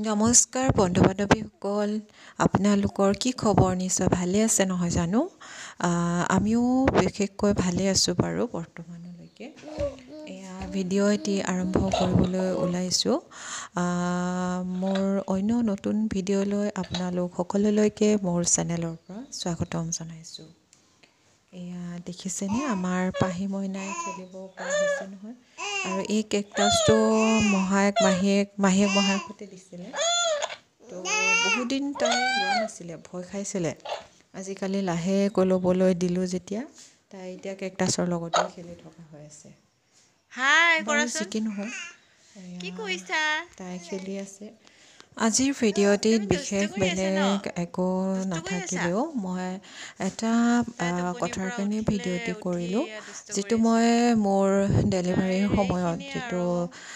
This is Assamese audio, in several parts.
নমস্কাৰ বন্ধু বান্ধৱীসকল, আপোনালোকৰ কি খবৰ? নিশ্চয় ভালে আছে নহয় জানো? আমিও বিশেষকৈ ভালে আছোঁ বাৰু বৰ্তমানলৈকে। এয়া ভিডিঅ' এটি আৰম্ভ কৰিবলৈ ওলাইছোঁ। মোৰ অন্য নতুন ভিডিঅ'লৈ আপোনালোক সকলোলৈকে মোৰ চেনেলৰ পৰা স্বাগতম জনাইছোঁ। এয়া দেখিছেনে, আমাৰ পাহি মইনাই খেলিব পৰা হৈছে নহয়। আৰু এই কেকটাছটো মাহীয়েক দিছিলে। তো বহুদিন তাই লোৱা নাছিলে, ভয় খাইছিলে। আজিকালি লাহেকৈ ল'বলৈ দিলোঁ যেতিয়া, তাই এতিয়া কেকটাছৰ লগতে খেলি থকা হৈ আছে। হাই বাৰু কৰাচোন। যিকি নহওক, কি কৰিছা? তাই খেলি আছে। আজিৰ ভিডিঅ'টিত তুমি দুষ্ট বিশেষ কৰি আছা ন? বেলেগ একো দুষ্ট কৰি আছা? নাথাকিলেও মই এটা তাই টোপনিৰ কথাৰ পৰা কাৰণে উঠিলে ভিডিঅ'টি উঠি কৰিলোঁ, দুষ্ট কৰি যিটো আছে। মই মোৰ ডেলিভাৰীৰ তাইৰ সময়ত এইখিনিয়ে যিটো আৰু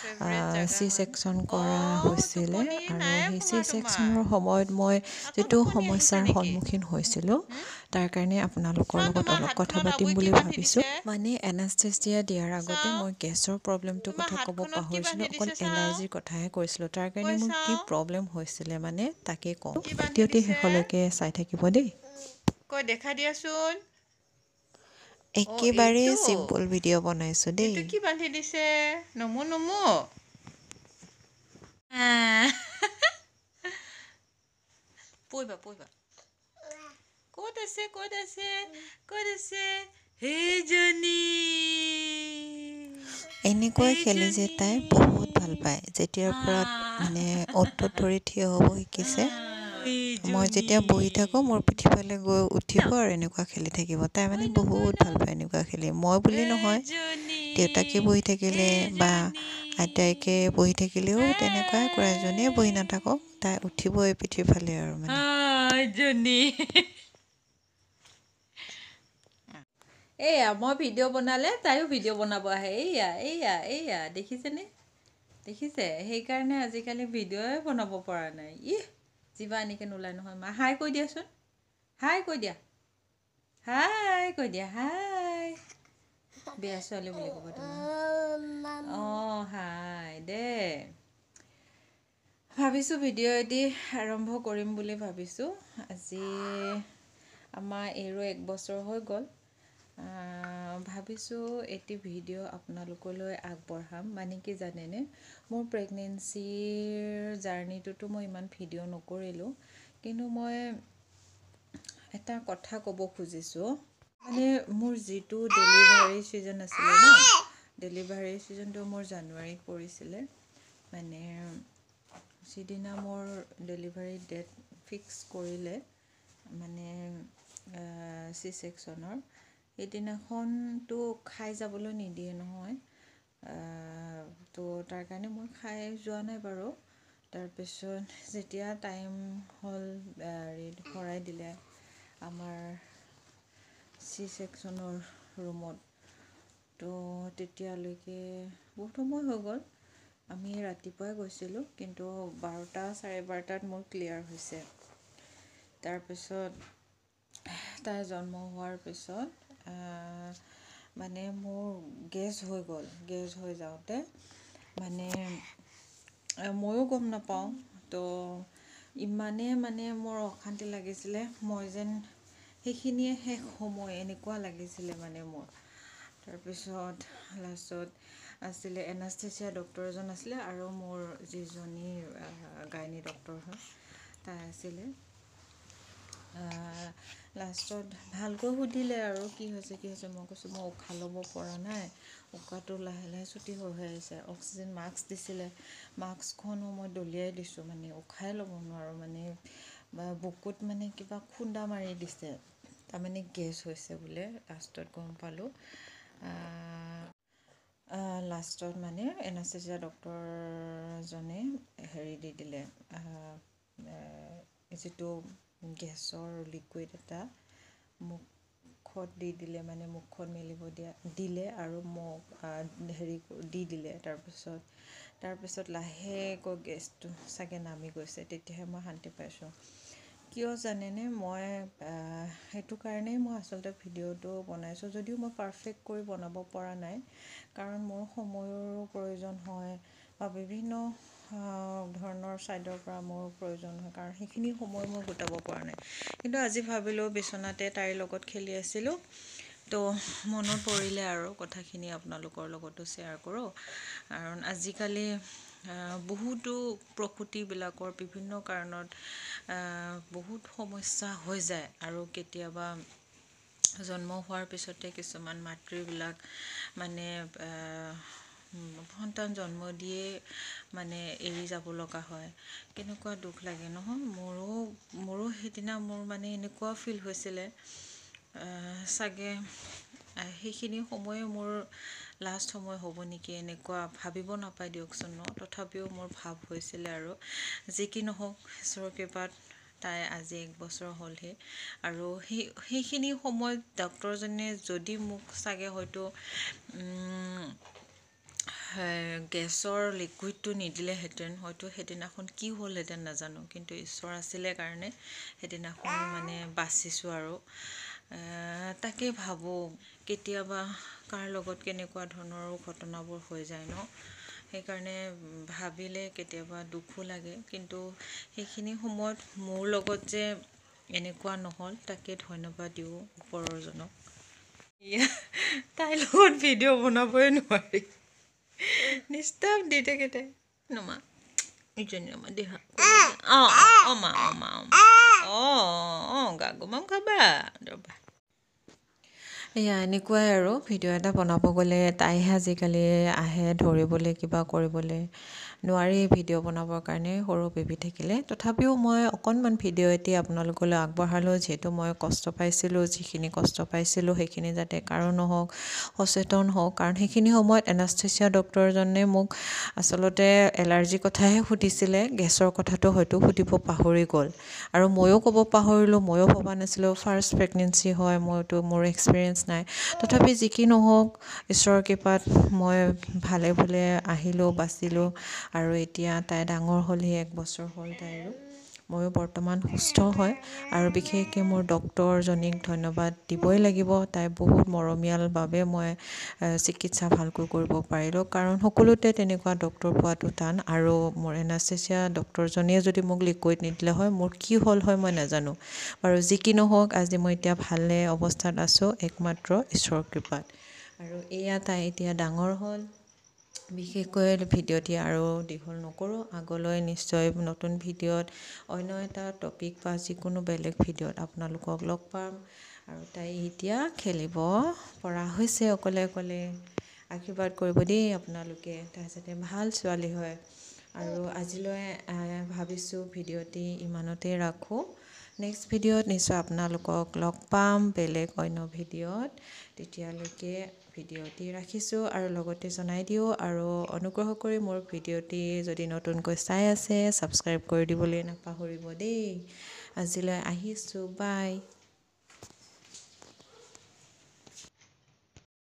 ফেভৰেট জাগা চি হয়। ছেকশ্যন কৰা হৈছিলে, টোপনি আৰু নাই সেই চি ভঙা তোমাৰ। ছেকশ্যনৰ সময়ত মই আকৌ যিটো টোপনি আহিছে সমস্যাৰ নেকি? সন্মুখীন হৈছিলোঁ, তাৰ কাৰণে আপোনালোকৰ চোৱা লগত তোমাৰ অলপ কথা হাতখনত পাতিম আবুই কি বুলি বান্ধি ভাবিছোঁ। দিছে? মানে এনাস্থেচিয়া দিয়াৰ আগতে চাওঁ। মই গেছৰ প্ৰব্লেমটোৰ তোমাৰ কথা ক'ব হাতখনত কি পাহৰিছিলোঁ, বান্ধি অকল দিছে চাওঁ। এলাৰ্জিৰ কথাহে কৈছিলোঁ। তাৰ কাৰণে কৈ মোৰ কি চাওঁ। প্ৰব্লেম হৈছিলে মানে তাকে কওঁ। কি বান্ধি ভিডিঅ'টি দিছে? শেষলৈকে চাই থাকিব দেই। কৈ দেখাই দিয়াচোন। একেবাৰে এইটো? চিম্পুল ভিডিঅ' বনাইছোঁ দেই। এইটো কি বান্ধি দিছে? নমো। পঢ়িবা। ক'ত আছে? সেইজনী। এনেকৈ খেলি যে তাই বহুত ভাল পায়। যেতিয়াৰ পৰা মানে অ'তত ধৰি থিয় হ'ব শিকিছে, মই যেতিয়া বহি থাকোঁ মোৰ পিঠিফালে গৈ উঠিব আৰু এনেকুৱা খেলি থাকিব। তাই মানে বহুত ভাল পায় এনেকুৱা খেলি। মই বুলি নহয়, দেউতাকে বহি থাকিলে বা আইতাইকে বহি থাকিলেও তেনেকুৱাই কৰে। যোনে বহি নাথাকক তাই উঠিবই পিঠিৰ ফালে আৰু মানে। এইয়া মই ভিডিঅ' বনালে তাইও ভিডিঅ' বনাব আহে। এইয়া দেখিছেনে? দেখিছে? সেইকাৰণে আজিকালি ভিডিঅ'ই বনাব পৰা নাই। জিভা এনেকৈ নোলায় নহয়। হাই কৈ দিয়াচোন। হাই কৈ দিয়া। হাই। বেয়া ছোৱালী বুলি ক'ব তোমাক। হাই দে। ভাবিছোঁ ভিডিঅ' এটি আৰম্ভ কৰিম বুলি ভাবিছোঁ। আজি আমাৰ এইৰো 1 বছৰ হৈ গ'ল। ভাবিছোঁ এটি ভিডিঅ' আপোনালোকলৈ আগবঢ়াম। মানে কি জানেনে, মোৰ প্ৰেগনেঞ্চিৰ জাৰ্ণিটোতো মই ইমান ভিডিঅ' নকৰিলোঁ, কিন্তু মই এটা কথা ক'ব খুজিছোঁ। মানে মোৰ যিটো ডেলিভাৰী ছিজন আছিলে ন, ডেলিভাৰী ছিজনটো মোৰ জানুৱাৰীত পৰিছিলে। মানে যিদিনা মোৰ ডেলিভাৰী ডেট ফিক্স কৰিলে, মানে চি ছেকশ্যনৰ, সেইদিনাখনতো খাই যাবলৈ নিদিয়ে নহয়। তো তাৰ কাৰণে মই খাই যোৱা নাই বাৰু। তাৰপিছত যেতিয়া টাইম হ'ল, ভৰাই দিলে আমাৰ চি ছেকশ্যনৰ ৰুমত, তো তেতিয়ালৈকে বহুত সময় হৈ গ'ল। আমি ৰাতিপুৱাই গৈছিলোঁ, কিন্তু 12টা, 12:30টাত মোৰ ক্লিয়াৰ হৈছে। তাৰপিছত তাই জন্ম হোৱাৰ পিছত মানে মোৰ গেছ হৈ গ'ল। গেছ হৈ যাওঁতে মানে ময়ো গম নাপাওঁ, তো ইমানেই মানে মোৰ অশান্তি লাগিছিলে, মই যেন সেইখিনিয়ে শেষ সময় এনেকুৱা লাগিছিলে মানে মোৰ। তাৰপিছত লাষ্টত আছিলে এনাস্থেচিয়া ডক্টৰ এজন আছিলে, আৰু মোৰ যিজনী গাইনী ডক্টৰ হয় তাই আছিলে। লাষ্টত ভালকৈ সুধিলে আৰু কি হৈছে। মই কৈছোঁ মই উশাহ ল'ব পৰা নাই, উশাহটো লাহে ছুটি হৈ আহিছে। অক্সিজেন মাস্ক দিছিলে, মাস্কখনো মই দলিয়াই দিছোঁ, মানে উশাহে ল'ব নোৱাৰোঁ। মানে বুকুত মানে কিবা খুন্দা মাৰি দিছে। তাৰমানে গেছ হৈছে বোলে লাষ্টত গম পালোঁ। লাষ্টত মানে এনাস্থেচিয়া ডক্টৰজনে দি দিলে, যিটো গেছৰ লিকুইড এটা মুখত দি দিলে, মানে মুখখন মেলিব দিলে আৰু মোক দি দিলে। তাৰপিছত লাহেকৈ গেছটো চাগে নামি গৈছে, তেতিয়াহে মই শান্তি পাইছোঁ। কিয় জানেনে, মই সেইটো কাৰণেই মই আচলতে ভিডিঅ'টো বনাইছোঁ, যদিও মই পাৰফেক্ট কৰি বনাব পৰা নাই। কাৰণ মোৰ সময়ৰো প্ৰয়োজন হয় বা বিভিন্ন ধৰণৰ ছাইডৰ পৰা মোৰ প্ৰয়োজন হয়, কাৰণ সেইখিনি সময় মই গোটাব পৰা নাই। কিন্তু আজি ভাবিলোঁ বিচনাতে তাইৰ লগত খেলি আছিলোঁ, তো মনত পৰিলে আৰু কথাখিনি আপোনালোকৰ লগতো শ্বেয়াৰ কৰোঁ। কাৰণ আজিকালি বহুতো প্ৰসূতিবিলাকৰ বিভিন্ন কাৰণত বহুত সমস্যা হৈ যায়, আৰু কেতিয়াবা জন্ম হোৱাৰ পিছতে কিছুমান মাতৃবিলাক মানে সন্তান জন্ম দিয়ে মানে এৰি যাব লগা হয়। কেনেকুৱা দুখ লাগে নহয়। মোৰো সেইদিনা মোৰ মানে এনেকুৱা ফিল হৈছিলে, চাগে সেইখিনি সময়ে মোৰ লাষ্ট সময় হ'ব নেকি, এনেকুৱা ভাবিব নাপায় দিয়কচোন ন। তথাপিও মোৰ ভাৱ হৈছিলে, আৰু যি কি নহওক ঈশ্বৰৰ কৃপাত তাই আজি 1 বছৰ হ'লহি। আৰু সেইখিনি সময়ত ডক্টৰজনে যদি মোক চাগে হয়তো গেছৰ লিকুইডটো নিদিলেহেঁতেন, হয়তো সেইদিনাখন কি হ'লহেঁতেন নাজানো। কিন্তু ঈশ্বৰ আছিলে কাৰণে সেইদিনাখন মানে বাচিছোঁ। আৰু তাকে ভাবোঁ কেতিয়াবা কাৰ লগত কেনেকুৱা ধৰণৰো ঘটনাবোৰ হৈ যায় ন। সেইকাৰণে ভাবিলে কেতিয়াবা দুখো লাগে। কিন্তু সেইখিনি সময়ত মোৰ লগত যে এনেকুৱা নহ'ল, তাকে ধন্যবাদ দিওঁ ওপৰৰজনক। তাইৰ লগত ভিডিঅ' বনাবই নোৱাৰি, ডিষ্টাৰ্ব দি থাকে তাই। নমা ইজনী নমা দেহা গাগুমাম খাবা ৰ'বা। এয়া এনেকুৱাই আৰু ভিডিঅ' এটা বনাব গ'লে তাইহে আজিকালি আহে ধৰিবলৈ, কিবা কৰিবলৈ নোৱাৰি ভিডিঅ' বনাবৰ কাৰণে সৰু বেবী থাকিলে। তথাপিও মই অকণমান ভিডিঅ' এটি আপোনালোকলৈ আগবঢ়ালোঁ, যিহেতু মই কষ্ট পাইছিলোঁ। যিখিনি কষ্ট পাইছিলোঁ সেইখিনি যাতে কাৰো নহওক, সচেতন হওক। কাৰণ সেইখিনি সময়ত এনাস্থেচিয়া ডক্টৰজনে মোক আচলতে এলাৰ্জিৰ কথাহে সুধিছিলে, গেছৰ কথাটো হয়তো সুধিব পাহৰি গ'ল। আৰু ময়ো ক'ব পাহৰিলোঁ, ময়ো ভবা নাছিলোঁ, ফাৰ্ষ্ট প্ৰেগনেঞ্চি হয়, মোৰ এক্সপিৰিয়েঞ্চ নাই। তথাপি যি কি নহওক ঈশ্বৰৰ কৃপাত মই ভালে ভালে আহিলোঁ, বাচিলোঁ। আৰু এতিয়া তাই ডাঙৰ হ'লহি, 1 বছৰ হ'ল তাইৰো। ময়ো বৰ্তমান সুস্থ হয়। আৰু বিশেষকৈ মোৰ ডক্টৰজনীক ধন্যবাদ দিবই লাগিব। তাই বহুত মৰমীয়ালভাৱে মই চিকিৎসা ভালকৈ কৰিব পাৰিলোঁ। কাৰণ সকলোতে তেনেকুৱা ডক্টৰ পোৱাটো টান। আৰু মোৰ এনাস্থেচিয়া ডক্টৰজনীয়ে যদি মোক লিকুইড নিদিলে হয়, মোৰ কি হ'ল হয় মই নাজানো। বাৰু যি কি নহওক আজি মই এতিয়া ভালে অৱস্থাত আছোঁ, একমাত্ৰ ঈশ্বৰৰ কৃপাত। আৰু এয়া তাই এতিয়া ডাঙৰ হ'ল। বিশেষকৈ ভিডিঅ'টি আৰু দীঘল নকৰোঁ, আগলৈ নিশ্চয় নতুন ভিডিঅ'ত অন্য এটা টপিক বা যিকোনো বেলেগ ভিডিঅ'ত আপোনালোকক লগ পাম। আৰু তাই এতিয়া খেলিব পৰা হৈছে অকলে অকলে। আশীৰ্বাদ কৰিব দেই আপোনালোকে, তাই যাতে ভাল ছোৱালী হয়। আৰু আজিলৈ ভাবিছোঁ ভিডিঅ'টি ইমানতে ৰাখোঁ। নেক্সট ভিডিঅ'ত নিশ্চয় আপোনালোকক লগ পাম বেলেগ অন্য ভিডিঅ'ত। তেতিয়ালৈকে ভিডিঅ'টি ৰাখিছোঁ। আৰু লগতে জনাই দিওঁ, আৰু অনুগ্ৰহ কৰি মোৰ ভিডিঅ'টি যদি নতুনকৈ চাই আছে ছাবস্ক্ৰাইব কৰি দিবলৈ নাপাহৰিব দেই। আজিলৈ আহিছোঁ, বাই।